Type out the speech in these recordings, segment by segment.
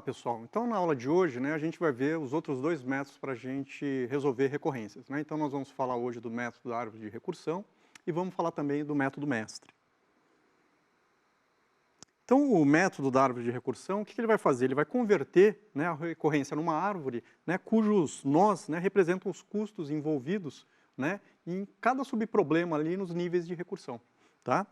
pessoal. Então, na aula de hoje, né, a gente vai ver os outros dois métodos para a gente resolver recorrências, né? Então, nós vamos falar hoje do método da árvore de recursão e vamos falar também do método mestre. Então, o método da árvore de recursão, o que ele vai fazer? Ele vai converter, né, a recorrência numa árvore, né, cujos nós, né, representam os custos envolvidos, né, em cada subproblema ali nos níveis de recursão. Tá?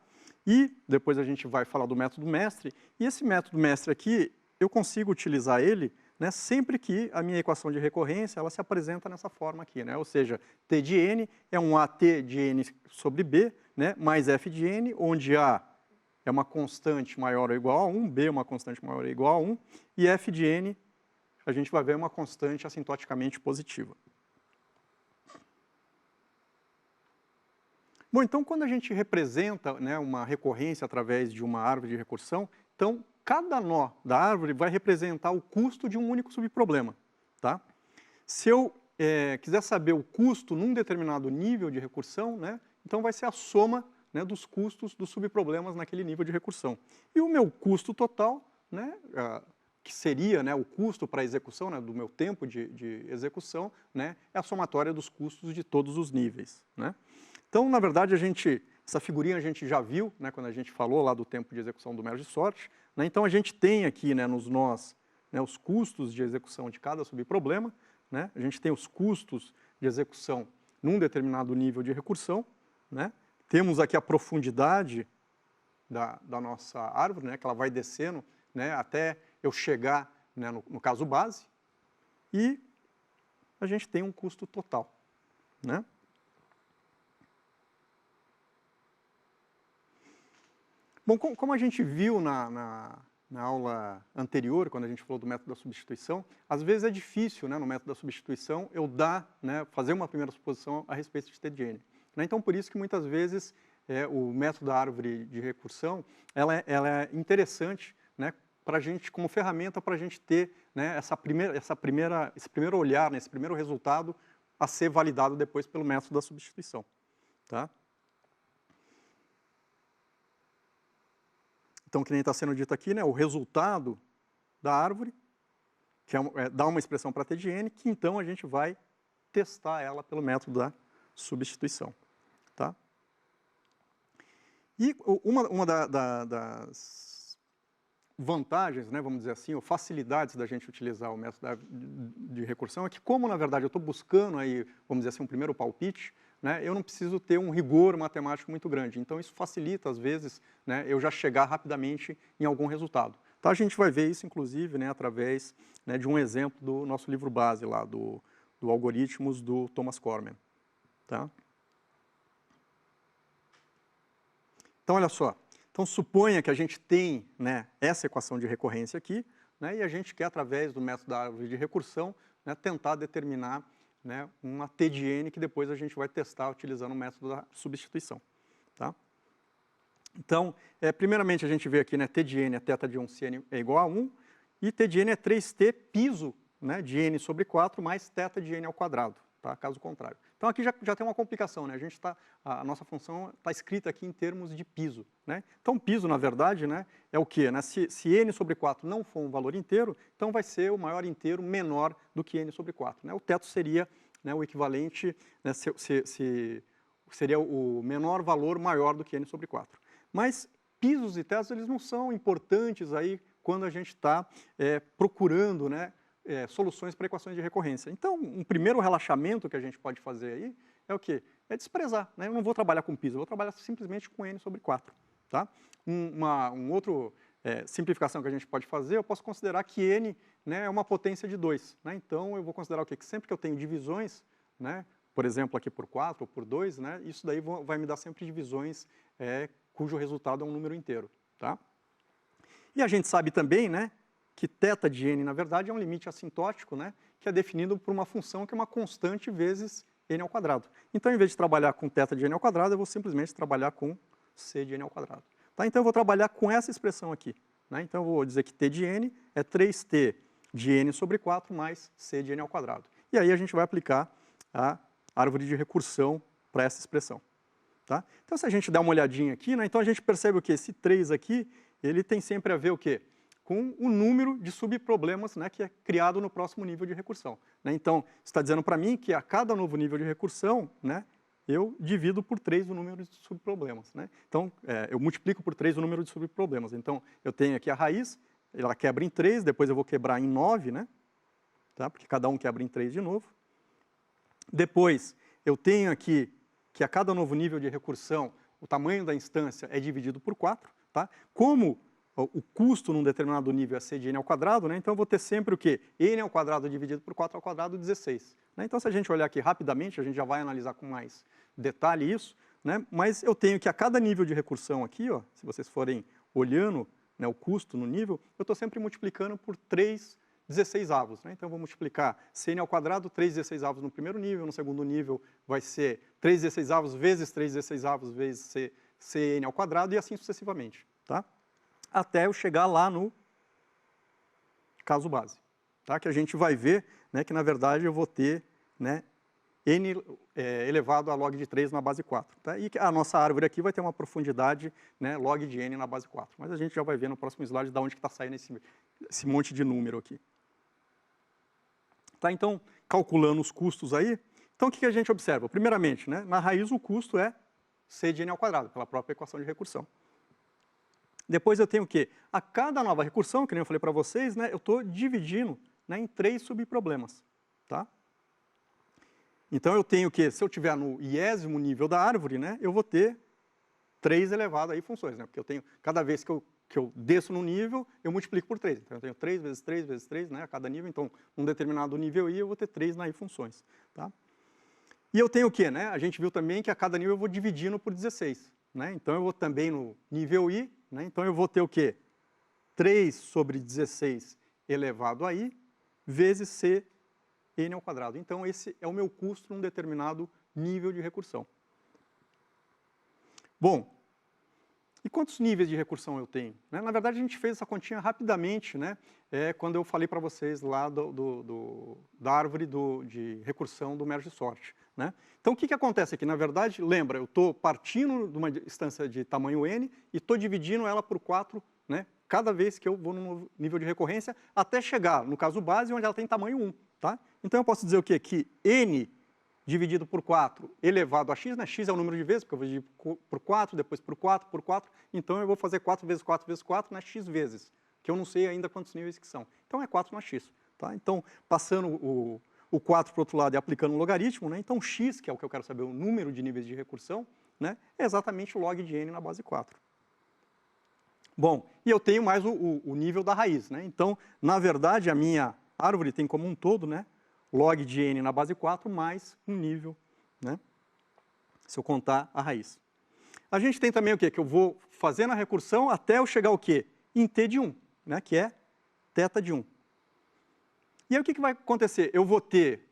E depois a gente vai falar do método mestre, e esse método mestre aqui, eu consigo utilizar ele, né, sempre que a minha equação de recorrência ela se apresenta nessa forma aqui, né? Ou seja, t de n é um AT de n sobre b, né, mais f de n, onde A é uma constante maior ou igual a 1, B é uma constante maior ou igual a 1, e f de n a gente vai ver uma constante assintoticamente positiva. Bom, então quando a gente representa, né, uma recorrência através de uma árvore de recursão, então cada nó da árvore vai representar o custo de um único subproblema. Tá? Se eu quiser saber o custo num determinado nível de recursão, né, então vai ser a soma, né, dos custos dos subproblemas naquele nível de recursão. E o meu custo total, né, que seria, né, o custo para a execução, né, do meu tempo de execução, né, é a somatória dos custos de todos os níveis. Né? Então, na verdade, essa figurinha a gente já viu, né, quando a gente falou lá do tempo de execução do merge sort. Né? Então, a gente tem aqui, né, nos nós, né, os custos de execução de cada subproblema. Né? A gente tem os custos de execução num determinado nível de recursão. Né? Temos aqui a profundidade da nossa árvore, né, que ela vai descendo, né, até eu chegar, né, no caso base. E a gente tem um custo total. Né? Bom, como a gente viu na aula anterior, quando a gente falou do método da substituição, às vezes é difícil, né, no método da substituição, eu fazer uma primeira suposição a respeito de t de n. Né? Então, por isso que muitas vezes o método da árvore de recursão, ela é interessante, né, para a gente, como ferramenta para a gente ter, né, esse primeiro olhar, né, esse primeiro resultado a ser validado depois pelo método da substituição. Tá? Então, que nem está sendo dito aqui, né, o resultado da árvore, que dá uma expressão para t de n, que então a gente vai testar ela pelo método da substituição. Tá? E uma das vantagens, né, vamos dizer assim, ou facilidades da gente utilizar o método de recursão é que, como na verdade eu estou buscando aí, vamos dizer assim, um primeiro palpite, né, eu não preciso ter um rigor matemático muito grande. Então isso facilita, às vezes, né, eu já chegar rapidamente em algum resultado. Então a gente vai ver isso, inclusive, né, através, né, de um exemplo do nosso livro base lá, do Algoritmos, do Thomas Cormen. Tá? Então, olha só. Então, suponha que a gente tem, né, essa equação de recorrência aqui, né, e a gente quer, através do método da árvore de recursão, né, tentar determinar, né, uma t de n que depois a gente vai testar utilizando o método da substituição. Tá? Então, primeiramente a gente vê aqui, né, t de n é θ de 1 se n é igual a 1, e t de n é 3t piso, né, de n sobre 4 mais θ de n ao quadrado. Tá? Caso contrário. Então aqui já tem uma complicação, né? A nossa função está escrita aqui em termos de piso. Né? Então piso, na verdade, né, é o quê? Né? Se n sobre 4 não for um valor inteiro, então vai ser o maior inteiro menor do que n sobre 4. Né? O teto seria, né, o equivalente, né, seria o menor valor maior do que n sobre 4. Mas pisos e tetos eles não são importantes aí quando a gente está procurando, né, soluções para equações de recorrência. Então, um primeiro relaxamento que a gente pode fazer aí é o quê? É desprezar. Né? Eu não vou trabalhar com piso, eu vou trabalhar simplesmente com n sobre 4. Tá? Outra simplificação que a gente pode fazer, eu posso considerar que n, né, é uma potência de 2. Né? Então, eu vou considerar o quê? Que sempre que eu tenho divisões, né, por exemplo, aqui por 4 ou por 2, né, isso daí vai me dar sempre divisões cujo resultado é um número inteiro. Tá? E a gente sabe também, né, que θ de n, na verdade, é um limite assintótico, né, que é definido por uma função que é uma constante vezes n ao quadrado. Então, em vez de trabalhar com θ de n ao quadrado, eu vou simplesmente trabalhar com c de n ao quadrado. Tá? Então, eu vou trabalhar com essa expressão aqui. Né? Então, eu vou dizer que t de n é 3t de n sobre 4 mais c de n ao quadrado. E aí a gente vai aplicar a árvore de recursão para essa expressão. Tá? Então, se a gente der uma olhadinha aqui, né, então a gente percebe o quê? Esse 3 aqui, ele tem sempre a ver o quê? com o número de subproblemas, né, que é criado no próximo nível de recursão, né? Então, está dizendo para mim que a cada novo nível de recursão, né, eu divido por 3 o número de subproblemas, né? Então, eu multiplico por 3 o número de subproblemas. Então, eu tenho aqui a raiz, ela quebra em 3, depois eu vou quebrar em 9, né? Tá? Porque cada um quebra em 3 de novo. Depois, eu tenho aqui que a cada novo nível de recursão, o tamanho da instância é dividido por 4, tá? Como o custo num determinado nível é c de n ao quadrado, né? Então eu vou ter sempre o quê? N ao quadrado dividido por 4 ao quadrado, 16. Né? Então, se a gente olhar aqui rapidamente, a gente já vai analisar com mais detalhe isso, né? Mas eu tenho que a cada nível de recursão aqui, ó, se vocês forem olhando, né, o custo no nível, eu estou sempre multiplicando por 3 16avos. Né? Então, eu vou multiplicar cn ao quadrado, 3 16avos no primeiro nível, no segundo nível vai ser 3 16avos vezes 3 16avos vezes cn ao quadrado e assim sucessivamente. Tá? Até eu chegar lá no caso base, tá? Que a gente vai ver, né, que, na verdade, eu vou ter, né, n elevado a log de 3 na base 4. Tá? E a nossa árvore aqui vai ter uma profundidade, né, log de n na base 4. Mas a gente já vai ver no próximo slide de onde que está saindo esse monte de número aqui. Tá? Então, calculando os custos aí, então o que a gente observa? Primeiramente, né, na raiz o custo é c de n ao quadrado, pela própria equação de recursão. Depois eu tenho o quê? A cada nova recursão, que nem eu falei para vocês, né, eu estou dividindo, né, em 3 subproblemas. Tá? Então eu tenho o quê? Se eu estiver no iésimo nível da árvore, né, eu vou ter 3 elevado aí funções, né, porque eu tenho, cada vez que eu desço no nível, eu multiplico por 3. Então eu tenho 3 vezes 3 vezes 3, né, a cada nível, então num determinado nível I eu vou ter 3 na I funções. Tá? E eu tenho o quê? Né? A gente viu também que a cada nível eu vou dividindo por 16. Né? Então eu vou também no nível I, né? Então eu vou ter o quê? 3 sobre 16 elevado a I vezes c n ao quadrado. Então esse é o meu custo num determinado nível de recursão. Bom, e quantos níveis de recursão eu tenho? Né? Na verdade, a gente fez essa continha rapidamente, né? Quando eu falei para vocês lá da árvore de recursão do merge sort. Né? Então, o que acontece aqui? Na verdade, lembra, eu estou partindo de uma instância de tamanho n e estou dividindo ela por 4, né, cada vez que eu vou num nível de recorrência, até chegar, no caso base, onde ela tem tamanho 1. Tá? Então, eu posso dizer o quê? Que n dividido por 4 elevado a x, né? X é o número de vezes, porque eu vou dividir por 4, depois por 4, então eu vou fazer 4 vezes 4 vezes 4, né? X vezes, que eu não sei ainda quantos níveis que são. Então, é 4 na x. Tá? Então, passando o 4 para o outro lado e aplicando um logaritmo, né? Então x, que é o que eu quero saber, o número de níveis de recursão, né? É exatamente o log de n na base 4. Bom, e eu tenho mais o nível da raiz. Né? Então, na verdade, a minha árvore tem como um todo, né, log de n na base 4 mais um nível, né, se eu contar a raiz. A gente tem também o quê? Que eu vou fazendo a recursão até eu chegar ao quê? Em t de 1, né, que é θ de 1. E aí o que vai acontecer? Eu vou ter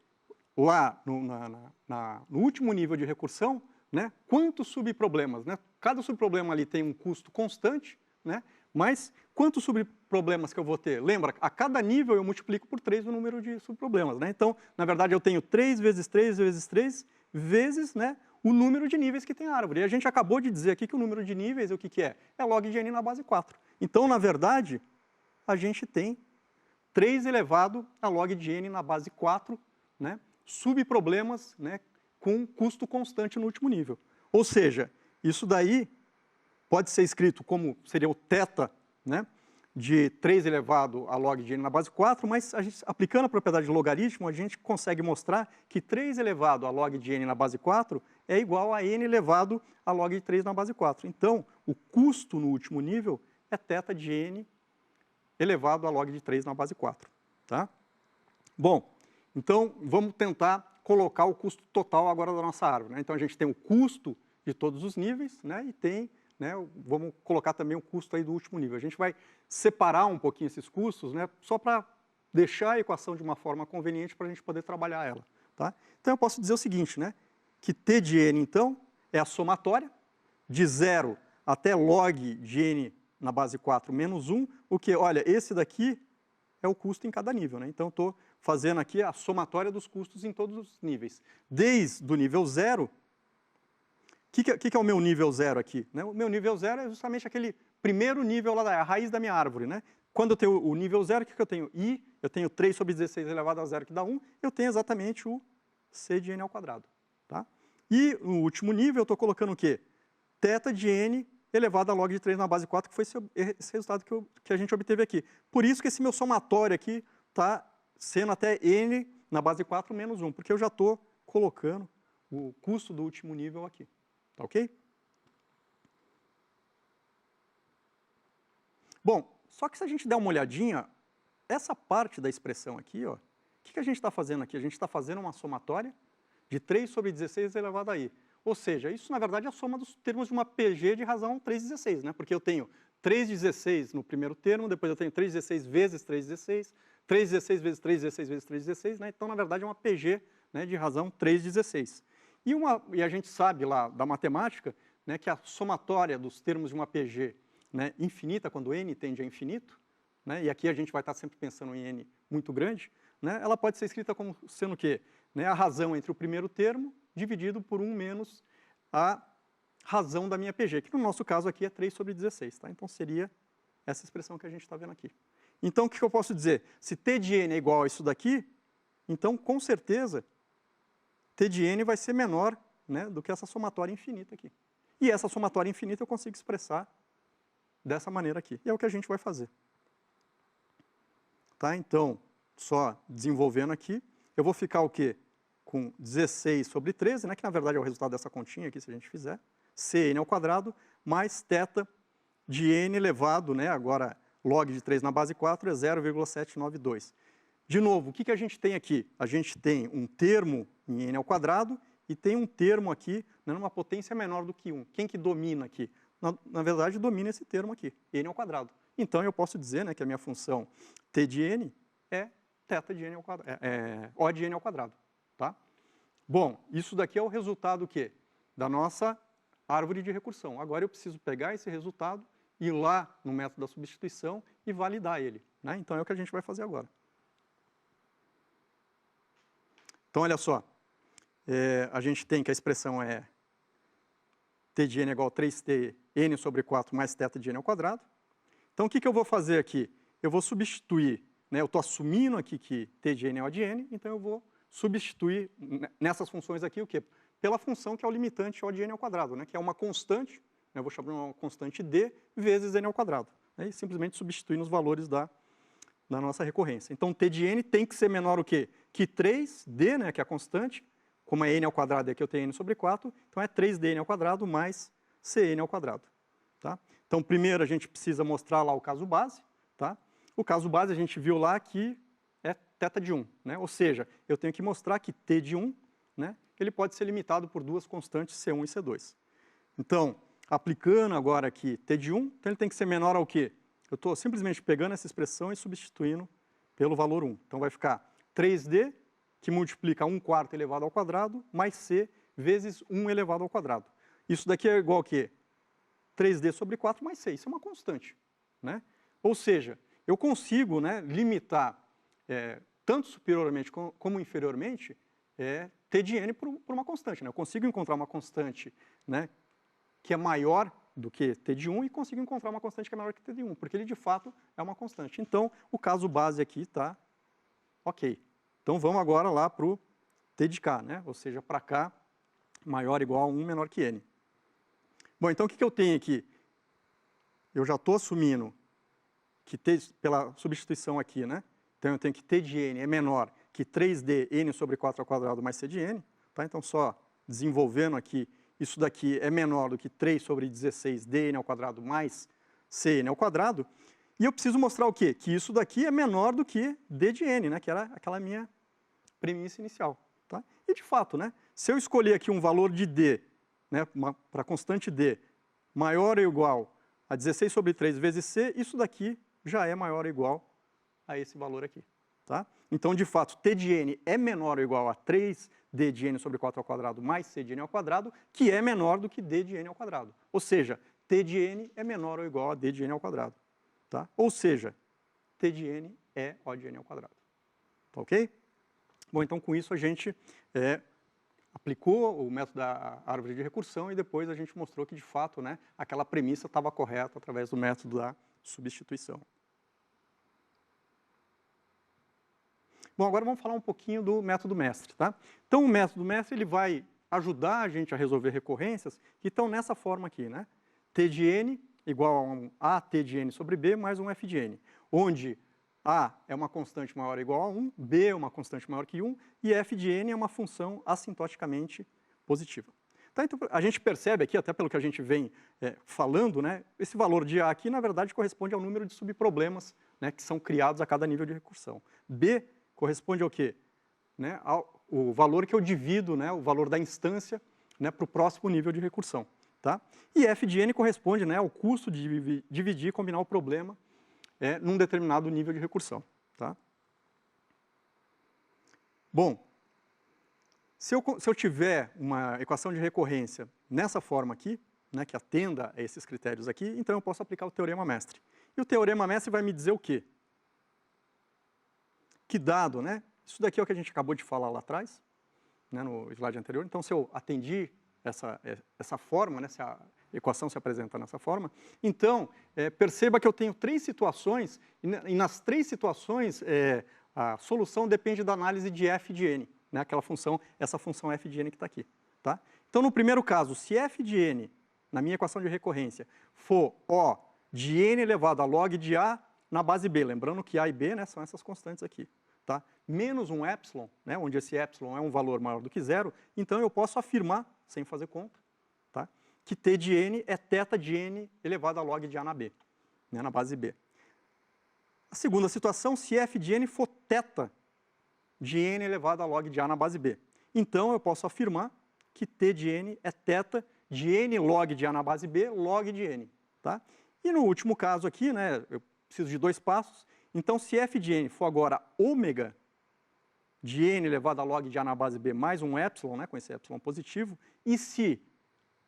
lá no último nível de recursão, né, quantos subproblemas? Né? Cada subproblema ali tem um custo constante, né, mas quantos subproblemas que eu vou ter? Lembra, a cada nível eu multiplico por 3 o número de subproblemas. Né? Então, na verdade, eu tenho 3 vezes 3 vezes 3 vezes, né, o número de níveis que tem a árvore. E a gente acabou de dizer aqui que o número de níveis, o que é? É log de n na base 4. Então, na verdade, a gente tem 3 elevado a log de n na base 4, né, subproblemas, né, com custo constante no último nível. Ou seja, isso daí pode ser escrito como seria o θ, né, de 3 elevado a log de n na base 4, mas aplicando a propriedade de logaritmo, a gente consegue mostrar que 3 elevado a log de n na base 4 é igual a n elevado a log de 3 na base 4. Então, o custo no último nível é θ de n elevado a log de 3 na base 4. Tá? Bom, então vamos tentar colocar o custo total agora da nossa árvore. Né? Então, a gente tem o custo de todos os níveis, né, e tem, né, vamos colocar também o custo aí do último nível. A gente vai separar um pouquinho esses custos, né, só para deixar a equação de uma forma conveniente para a gente poder trabalhar ela. Tá? Então, eu posso dizer o seguinte, né, que t de n, então, é a somatória de 0 até log de n na base 4 menos 1, o que, olha, esse daqui é o custo em cada nível. Né? Então, estou fazendo aqui a somatória dos custos em todos os níveis. Desde o nível 0, o que é o meu nível 0 aqui? Né? O meu nível 0 é justamente aquele primeiro nível lá a raiz da minha árvore. Né? Quando eu tenho o nível 0, o que eu tenho? I, eu tenho 3 sobre 16 elevado a 0, que dá 1, eu tenho exatamente o C de n ao quadrado. Tá? E no último nível, eu estou colocando o quê? Θ de n elevado a log de 3 na base 4, que foi esse resultado que a gente obteve aqui. Por isso que esse meu somatório aqui está sendo até n na base 4 menos 1, porque eu já estou colocando o custo do último nível aqui. Tá ok? Bom, só que se a gente der uma olhadinha, essa parte da expressão aqui, ó, o que a gente está fazendo aqui? A gente está fazendo uma somatória de 3 sobre 16 elevado a i. Ou seja, isso na verdade é a soma dos termos de uma PG de razão 3,16, né? Porque eu tenho 3,16 no primeiro termo, depois eu tenho 3,16 vezes 3,16, 3,16 vezes 3,16 vezes 3,16, né? Então, na verdade, é uma PG, né, de razão 3,16. E a gente sabe lá da matemática, né, que a somatória dos termos de uma PG, né, infinita, quando n tende a infinito, né, e aqui a gente vai estar sempre pensando em n muito grande, né, ela pode ser escrita como sendo o quê? Né, a razão entre o primeiro termo dividido por 1 menos a razão da minha PG, que no nosso caso aqui é 3 sobre 16. Tá? Então, seria essa expressão que a gente está vendo aqui. Então, o que eu posso dizer? Se t de n é igual a isso daqui, então, com certeza, t de n vai ser menor, né, do que essa somatória infinita aqui. E essa somatória infinita eu consigo expressar dessa maneira aqui. E é o que a gente vai fazer. Tá? Então, só desenvolvendo aqui, eu vou ficar o quê? Com 16 sobre 13, né, que na verdade é o resultado dessa continha aqui, se a gente fizer, cn ao quadrado, mais θ de n elevado, né, agora log de 3 na base 4 é 0,792. De novo, o que a gente tem aqui? A gente tem um termo em n ao quadrado e tem um termo aqui, né, numa potência menor do que 1. Quem que domina aqui? Na verdade, domina esse termo aqui, n ao quadrado. Então, eu posso dizer, né, que a minha função t de n é θ de n ao quadrado, O de n ao quadrado. Tá? Bom, isso daqui é o resultado o quê? Da nossa árvore de recursão. Agora eu preciso pegar esse resultado, ir lá no método da substituição e validar ele. Né? Então é o que a gente vai fazer agora. Então olha só, a gente tem que a expressão é t de n é igual a 3t n sobre 4 mais θ de n ao quadrado. Então o que eu vou fazer aqui? Eu vou substituir, né, eu estou assumindo aqui que t de n é O de n, então eu vou substituir nessas funções aqui o quê? Pela função que é o limitante O de n ao quadrado, né, que é uma constante, né, eu vou chamar uma constante d vezes n ao quadrado. Né, e simplesmente substituir nos valores da nossa recorrência. Então, t de n tem que ser menor o quê? Que 3d, né, que é a constante, como é n ao quadrado e aqui eu tenho n sobre 4, então é 3dn ao quadrado mais cn ao quadrado. Tá? Então, primeiro a gente precisa mostrar lá o caso base. Tá? O caso base a gente viu lá que é θ de 1, né? Ou seja, eu tenho que mostrar que t de 1, né, ele pode ser limitado por duas constantes C1 e C2. Então, aplicando agora aqui t de 1, então ele tem que ser menor ao quê? Eu estou simplesmente pegando essa expressão e substituindo pelo valor 1. Então vai ficar 3d, que multiplica 1/4 elevado ao quadrado, mais c vezes 1 elevado ao quadrado. Isso daqui é igual a quê? 3d sobre 4 mais c, isso é uma constante. Né? Ou seja, eu consigo, né, limitar tanto superiormente como inferiormente, t de n por uma constante. Né? Eu consigo encontrar uma constante, né, que é maior do que t de 1 e consigo encontrar uma constante que é maior que t de 1, porque ele de fato é uma constante. Então, o caso base aqui está ok. Então, vamos agora lá para o t de k, né? Ou seja, para k maior ou igual a 1 menor que n. Bom, então o que eu tenho aqui? Eu já estou assumindo que t, pela substituição aqui, né? Então, eu tenho que t de n é menor que 3d n sobre 4 ao quadrado mais c de n. Tá? Então, só desenvolvendo aqui, isso daqui é menor do que 3 sobre 16 dn ao quadrado mais cn ao quadrado. E eu preciso mostrar o quê? Que isso daqui é menor do que d de n, né? Que era aquela minha premissa inicial. Tá? E, de fato, né? Se eu escolher aqui um valor de d, né, para a constante d, maior ou igual a 16 sobre 3 vezes c, isso daqui já é maior ou igual a esse valor aqui. Tá? Então, de fato, t de n é menor ou igual a 3d de n sobre 4 ao quadrado mais c de n ao quadrado, que é menor do que d de n ao quadrado. Ou seja, t de n é menor ou igual a d de n ao quadrado. Tá? Ou seja, t de n é O de n ao quadrado. Tá ok? Bom, então com isso a gente aplicou o método da árvore de recursão e depois a gente mostrou que, de fato, né, aquela premissa estava correta através do método da substituição. Bom, agora vamos falar um pouquinho do método mestre, tá? Então, o método mestre ele vai ajudar a gente a resolver recorrências que estão nessa forma aqui, né? T de n igual a um AT de n sobre B mais um F de n, onde A é uma constante maior ou igual a 1, B é uma constante maior que 1 e F de n é uma função assintoticamente positiva. Tá, então, a gente percebe aqui, até pelo que a gente vem falando, né, esse valor de A aqui, na verdade, corresponde ao número de subproblemas, né, que são criados a cada nível de recursão. B corresponde ao quê? Né, o valor que eu divido, né, o valor da instância, né, para o próximo nível de recursão. Tá? E F de n corresponde, né, ao custo de dividir e combinar o problema num determinado nível de recursão. Tá? Bom, se eu tiver uma equação de recorrência nessa forma aqui, né, que atenda a esses critérios aqui, então eu posso aplicar o teorema mestre. E o teorema mestre vai me dizer o quê? Que dado, né? Isso daqui é o que a gente acabou de falar lá atrás, né, no slide anterior. Então, se eu atendi essa forma, né, se a equação se apresenta nessa forma, então, perceba que eu tenho 3 situações, e nas 3 situações, a solução depende da análise de f de n, né, essa função f de n que está aqui. Tá? Então, no primeiro caso, se f de n, na minha equação de recorrência, for O de n elevado a log de A na base B, lembrando que A e B, né, são essas constantes aqui. Tá? Menos um epsilon, né, onde esse epsilon é um valor maior do que zero, então eu posso afirmar, sem fazer conta, tá, que t de n é θ de n elevado a log de A na B, né, na base B. A segunda situação, se f de n for θ de n elevado a log de A na base B. Então eu posso afirmar que t de n é θ de n log de A na base B, log de n. Tá? E no último caso aqui, né, eu preciso de 2 passos, então se f de n for agora ômega de n elevado a log de A na base B mais um epsilon, né, com esse epsilon positivo, e se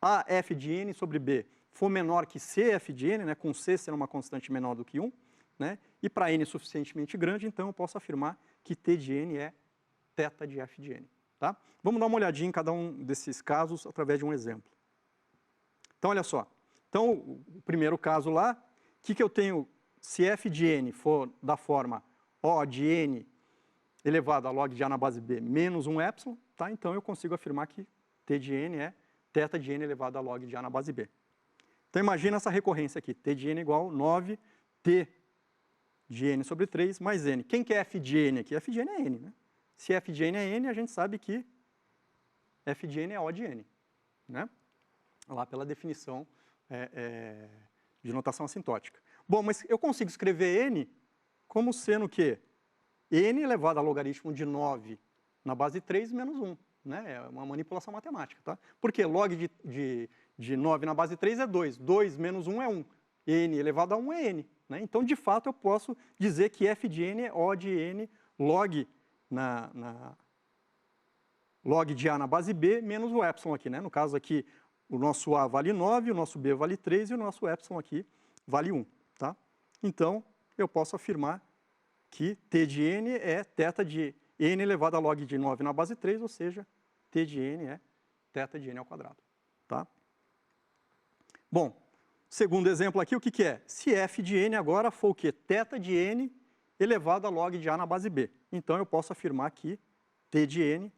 a f de n sobre B for menor que cf de n, né, com c sendo uma constante menor do que 1, né, e para n suficientemente grande, então eu posso afirmar que t de n é θ de f de n. Tá? Vamos dar uma olhadinha em cada um desses casos através de um exemplo. Então, olha só. Então, o primeiro caso lá, o que eu tenho? Se f de n for da forma O de n elevado a log de A na base B menos um epsilon, tá? Então eu consigo afirmar que t de n é θ de n elevado a log de A na base B. Então imagina essa recorrência aqui, t de n igual a 9t de n sobre 3 mais n. Quem que é f de n aqui? F de n é n, né? Se f de n é n, a gente sabe que f de n é O de n, né? Lá pela definição de notação assintótica. Bom, mas eu consigo escrever n como sendo o quê? N elevado a logaritmo de 9 na base 3 menos 1. Né? É uma manipulação matemática. Tá? Porque log de 9 na base 3 é 2. 2 menos 1 é 1. N elevado a 1 é n. Né? Então, de fato, eu posso dizer que f de n é O de n log log de A na base B menos o epsilon aqui. Né? No caso aqui, o nosso A vale 9, o nosso B vale 3 e o nosso epsilon aqui vale 1. Tá? Então, eu posso afirmar que t de n é θ de n elevado a log de 9 na base 3, ou seja, t de n é θ de n ao quadrado. Tá? Bom, segundo exemplo aqui, o que é? Se f de n agora for o quê? Θ de n elevado a log de A na base B. Então, eu posso afirmar que t de n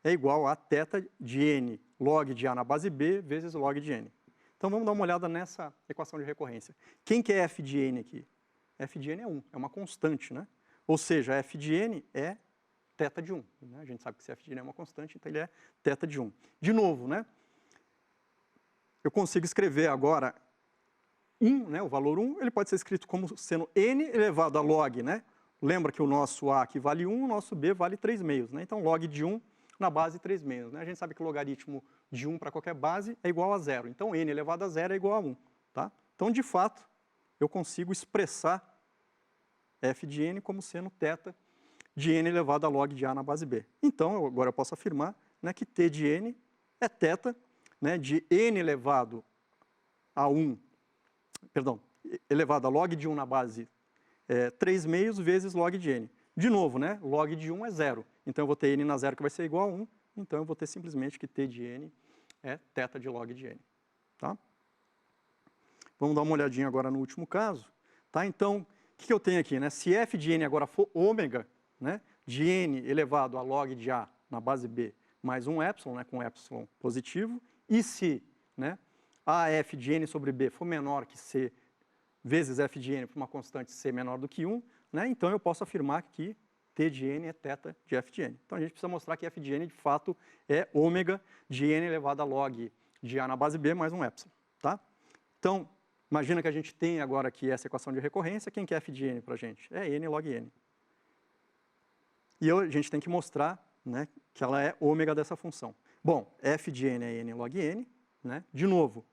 é igual a θ de n log de A na base B vezes log de n. Então, vamos dar uma olhada nessa equação de recorrência. Quem que é f de n aqui? F de n é 1, é uma constante, né? Ou seja, f de n é θ de 1. Né? A gente sabe que se f de n é uma constante, então ele é θ de 1. De novo, né? Eu consigo escrever agora 1, né? O valor 1, ele pode ser escrito como sendo n elevado a log, né? Lembra que o nosso A aqui vale 1, o nosso B vale 3 meios, né? Então, log de 1 na base 3 meios. Né? A gente sabe que o logaritmo de 1 para qualquer base é igual a 0. Então, n elevado a 0 é igual a 1. Tá? Então, de fato, eu consigo expressar f de n como sendo θ de n elevado a log de A na base B. Então, agora eu posso afirmar, né, que t de n é θ, né, de n elevado a 1, perdão, elevado a log de 1 na base 3 meios vezes log de n. De novo, né, log de 1 é 0. Então, eu vou ter n na 0 que vai ser igual a 1. Então, eu vou ter simplesmente que t de n é θ de log de n. Tá? Vamos dar uma olhadinha agora no último caso. Tá? Então, o que eu tenho aqui? Né? Se f de n agora for ômega, né, de n elevado a log de A na base B mais um epsilon, né, com epsilon positivo, e se, né, AF de n sobre B for menor que C vezes f de n para uma constante C menor do que 1, né, então eu posso afirmar que T de n é θ de f de n. Então a gente precisa mostrar que f de n de fato é ômega de n elevado a log de A na base B mais um epsilon. Tá? Então, imagina que a gente tem agora aqui essa equação de recorrência. Quem que é f de n para a gente? É n log n. E a gente tem que mostrar, né, que ela é ômega dessa função. Bom, f de n é n log n. Né? De novo,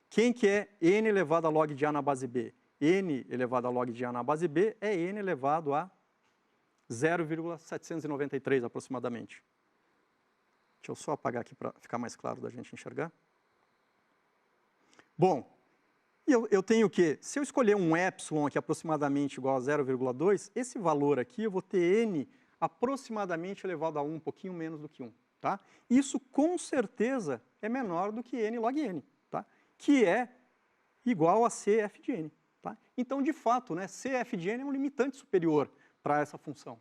quem que é n elevado a log de A na base B? N elevado a log de A na base B é n elevado a 0,793 aproximadamente. Deixa eu só apagar aqui para ficar mais claro da gente enxergar. Bom, eu tenho o quê? Se eu escolher um epsilon aqui aproximadamente igual a 0,2, esse valor aqui eu vou ter n aproximadamente elevado a 1, um pouquinho menos do que 1. Tá? Isso com certeza é menor do que n log n, tá? Que é igual a Cf de n. Tá? Então, de fato, né, Cf de n é um limitante superior para essa função.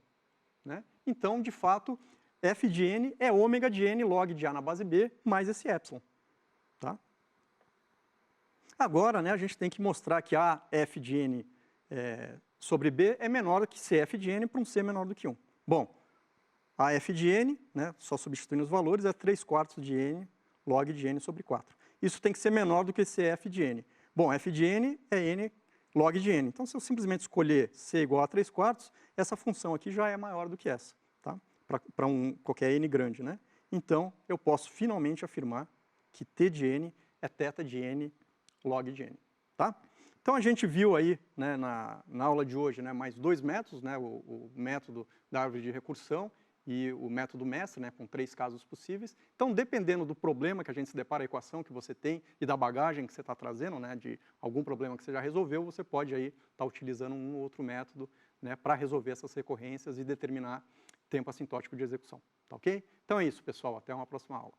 Né? Então, de fato, f de n é ômega de n log de A na base B mais esse epsilon. Tá? Agora, né, a gente tem que mostrar que a f de n sobre B é menor do que Cf de n para um C menor do que 1. Bom, a f de n, né, só substituindo os valores, é 3/4 de n log de n sobre 4. Isso tem que ser menor do que Cf de n. Bom, f de n é n log de n. Então, se eu simplesmente escolher C igual a 3/4, essa função aqui já é maior do que essa, tá? Para qualquer n grande. Né? Então, eu posso finalmente afirmar que T de n é θ de n log de n. Tá? Então, a gente viu aí, né, na aula de hoje, né, mais dois métodos, né, o método da árvore de recursão e o método mestre, né, com 3 casos possíveis. Então, dependendo do problema que a gente se depara, a equação que você tem e da bagagem que você está trazendo, né, de algum problema que você já resolveu, você pode aí estar utilizando um ou outro método, né, para resolver essas recorrências e determinar tempo assintótico de execução. Tá ok? Então é isso, pessoal. Até uma próxima aula.